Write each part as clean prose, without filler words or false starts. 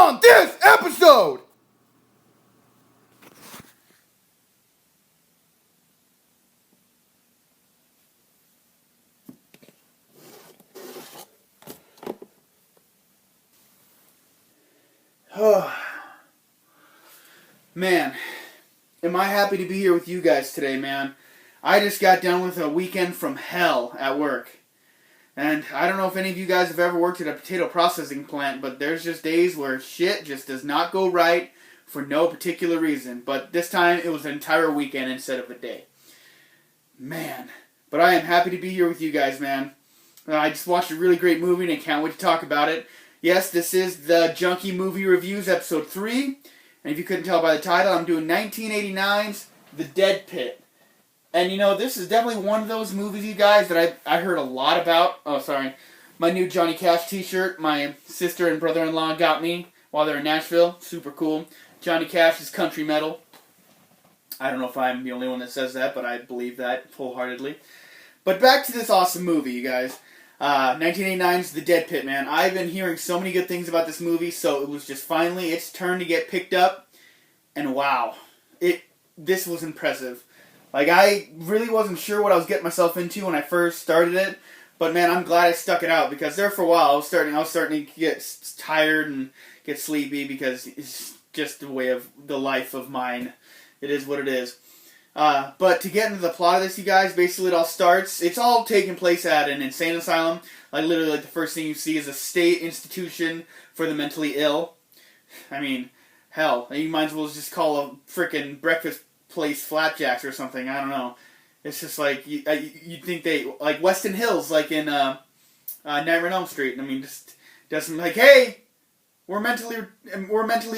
on this episode. Oh, man, am I happy to be here with you guys today, man. I just got done with a weekend from hell at work. And I don't know if any of you guys have ever worked at a potato processing plant, but there's just days where shit just does not go right for no particular reason. But this time it was an entire weekend instead of a day. Man. But I am happy to be here with you guys, man. I just watched a really great movie and I can't wait to talk about it. Yes, this is the Junkie Movie Reviews, Episode 3. And if you couldn't tell by the title, I'm doing 1989's The Dead Pit. And you know, this is definitely one of those movies, you guys, that I heard a lot about. Oh, sorry. My new Johnny Cash t-shirt, my sister and brother-in-law got me while they're in Nashville. Super cool. Johnny Cash is country metal. I don't know if I'm the only one that says that, but I believe that wholeheartedly. But back to this awesome movie, you guys. 1989's The Dead Pit, man. I've been hearing so many good things about this movie, so it was just finally its turn to get picked up. And wow. This was impressive. Like, I really wasn't sure what I was getting myself into when I first started it, but man, I'm glad I stuck it out, because there for a while I was starting to get tired and get sleepy, because it's just the way of the life of mine. It is what it is. But to get into the plot of this, you guys, basically it all starts, it's all taking place at an insane asylum. Like, literally, like, the first thing you see is a state institution for the mentally ill. I mean, hell, you might as well just call a frickin' breakfast place Flapjacks or something. I don't know. It's just like you'd think they like Weston Hills, like in Nightmare on Elm Street. I mean, just doesn't like, hey, we're mentally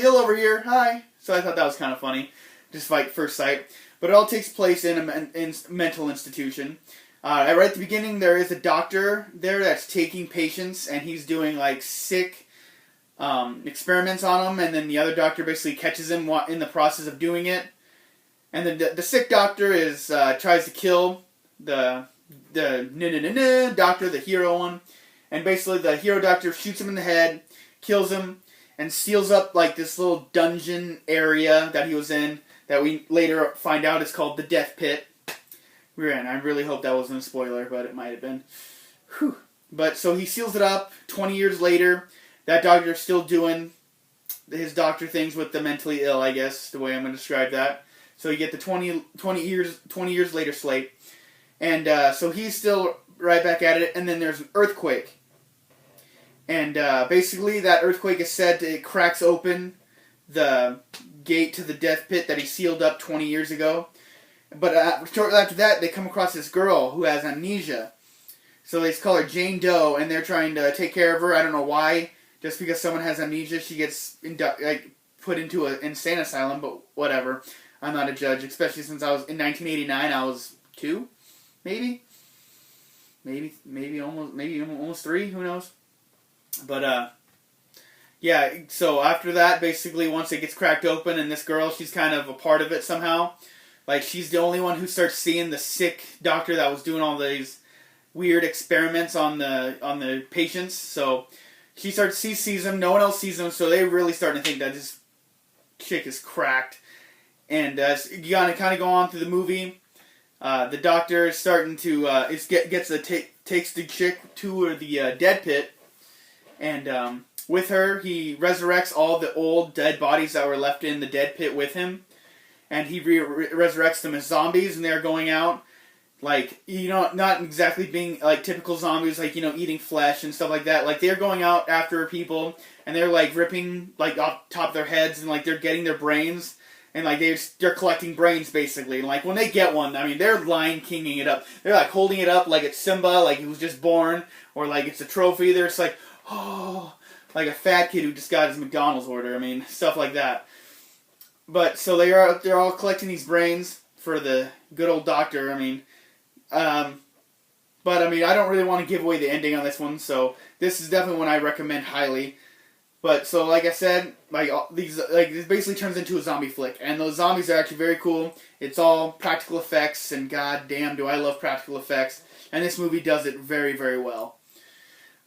ill over here. Hi. So I thought that was kind of funny, just like first sight. But it all takes place in a mental institution. Right at the beginning, there is a doctor there that's taking patients, and he's doing like sick experiments on them, and then the other doctor basically catches him in the process of doing it. And then the sick doctor tries to kill the doctor, the hero one. And basically the hero doctor shoots him in the head, kills him, and seals up like this little dungeon area that he was in that we later find out is called the Death Pit. We're in. I really hope that wasn't a spoiler, but it might have been. Whew. But so he seals it up. 20 years later, that doctor's still doing his doctor things with the mentally ill, I guess, the way I'm going to describe that. So you get the 20 years later slate. And so he's still right back at it. And then there's an earthquake. And basically that earthquake is said it cracks open the gate to the death pit that he sealed up 20 years ago. But shortly after that, they come across this girl who has amnesia. So they call her Jane Doe, and they're trying to take care of her. I don't know why. Just because someone has amnesia, she gets put into an insane asylum, but whatever. I'm not a judge, especially since I was in 1989. I was 2, maybe almost 3. Who knows? But yeah. So after that, basically, once it gets cracked open, and this girl, she's kind of a part of it somehow. Like, she's the only one who starts seeing the sick doctor that was doing all these weird experiments on the patients. So she sees them. No one else sees them. So they really starting to think that this chick is cracked. And you gotta kind of go on through the movie. The doctor is starting to takes the chick to the dead pit, and with her he resurrects all the old dead bodies that were left in the dead pit with him, and he resurrects them as zombies, and they're going out like, you know, not exactly being like typical zombies, like, you know, eating flesh and stuff like that. Like, they're going out after people, and they're like ripping like off top of their heads, and like they're getting their brains. And, like, they're collecting brains, basically. And, like, when they get one, I mean, they're Lion Kinging it up. They're, like, holding it up like it's Simba, like he was just born. Or, like, it's a trophy. They're just like, oh, like a fat kid who just got his McDonald's order. I mean, stuff like that. But, so they're all collecting these brains for the good old doctor. I mean, but, I mean, I don't really want to give away the ending on this one. So, this is definitely one I recommend highly. But, so, like I said, this basically turns into a zombie flick. And those zombies are actually very cool. It's all practical effects, and goddamn do I love practical effects. And this movie does it very, very well.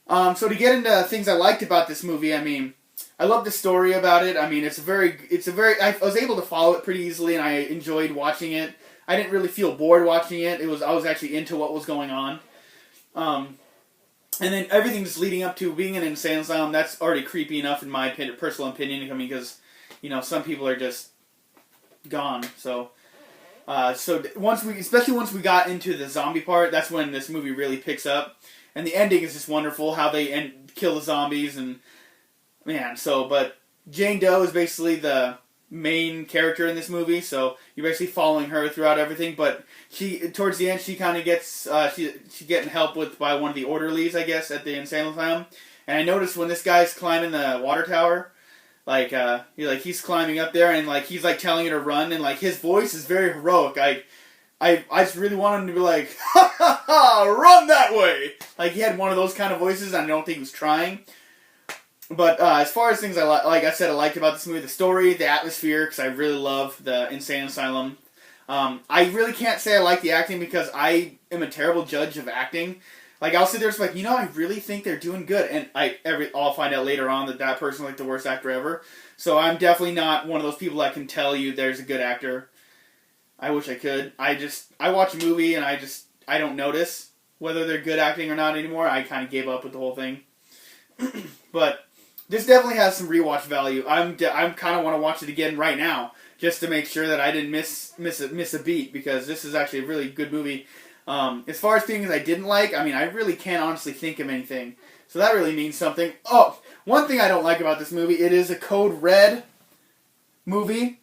So to get into things I liked about this movie, I mean, I love the story about it. I mean, I was able to follow it pretty easily, and I enjoyed watching it. I didn't really feel bored watching it. I was actually into what was going on. And then everything just leading up to being in an insane asylum, that's already creepy enough in my personal opinion. I mean, because, some people are just gone. So especially once we got into the zombie part, that's when this movie really picks up. And the ending is just wonderful, how they kill the zombies, and, man, but Jane Doe is basically the main character in this movie, so you're basically following her throughout everything, but towards the end, she kind of gets, she's getting help by one of the orderlies, I guess, at the insane asylum. And I noticed when this guy's climbing the water tower, he's climbing up there, and, he's, telling her to run, and, his voice is very heroic. I just really wanted him to be like, ha ha ha, run that way! He had one of those kind of voices, and I don't think he was trying. But as far as things I liked about this movie, the story, the atmosphere, because I really love the insane asylum. I really can't say I like the acting because I am a terrible judge of acting. I'll sit there and I really think they're doing good, and I'll find out later on that person's the worst actor ever. So I'm definitely not one of those people that can tell you there's a good actor. I wish I could. I watch a movie and I don't notice whether they're good acting or not anymore. I kind of gave up with the whole thing. But this definitely has some rewatch value. I'm kind of want to watch it again right now just to make sure that I didn't miss a beat, because this is actually a really good movie. As far as things I didn't like, I really can't honestly think of anything. So that really means something. Oh, one thing I don't like about this movie, it is a Code Red movie,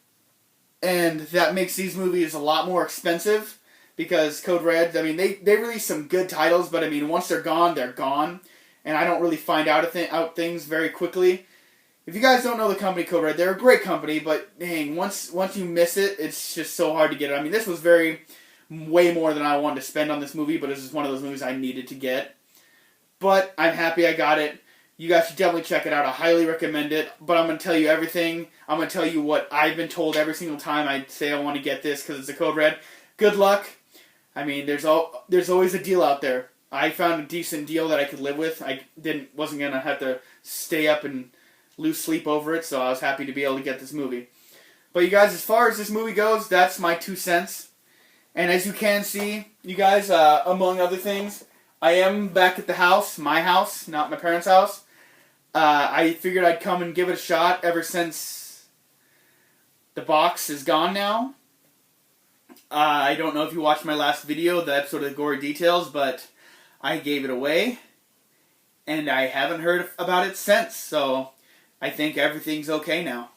and that makes these movies a lot more expensive, because Code Red, they release some good titles, but once they're gone, they're gone. And I don't really find out things very quickly. If you guys don't know the company Code Red, they're a great company, but dang, once you miss it, it's just so hard to get it. This was way more than I wanted to spend on this movie, but this is one of those movies I needed to get. But I'm happy I got it. You guys should definitely check it out. I highly recommend it. But I'm going to tell you everything. I'm going to tell you what I've been told every single time I say I want to get this because it's a Code Red. Good luck. There's always a deal out there. I found a decent deal that I could live with. I wasn't going to have to stay up and lose sleep over it, so I was happy to be able to get this movie. But you guys, as far as this movie goes, that's my 2 cents. And as you can see, you guys, among other things, I am back at the house, my house, not my parents' house. I figured I'd come and give it a shot ever since the box is gone now. I don't know if you watched my last video, the episode of the Gory Details, but I gave it away, and I haven't heard about it since, so I think everything's okay now.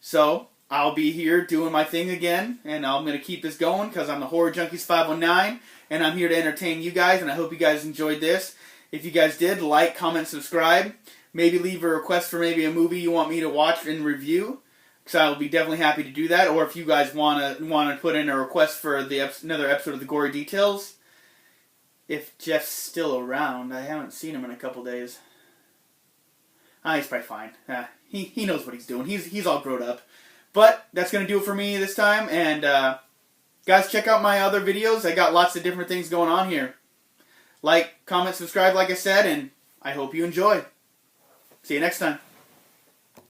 So, I'll be here doing my thing again, and I'm going to keep this going because I'm the Horror Junkies 519, and I'm here to entertain you guys, and I hope you guys enjoyed this. If you guys did, like, comment, subscribe. Maybe leave a request for maybe a movie you want me to watch and review, because I will be definitely happy to do that. Or if you guys want to put in a request for another episode of the Gory Details. If Jeff's still around. I haven't seen him in a couple days. He's probably fine. He knows what he's doing. He's all grown up. But that's going to do it for me this time. And guys, check out my other videos. I got lots of different things going on here. Like, comment, subscribe, like I said, and I hope you enjoy. See you next time.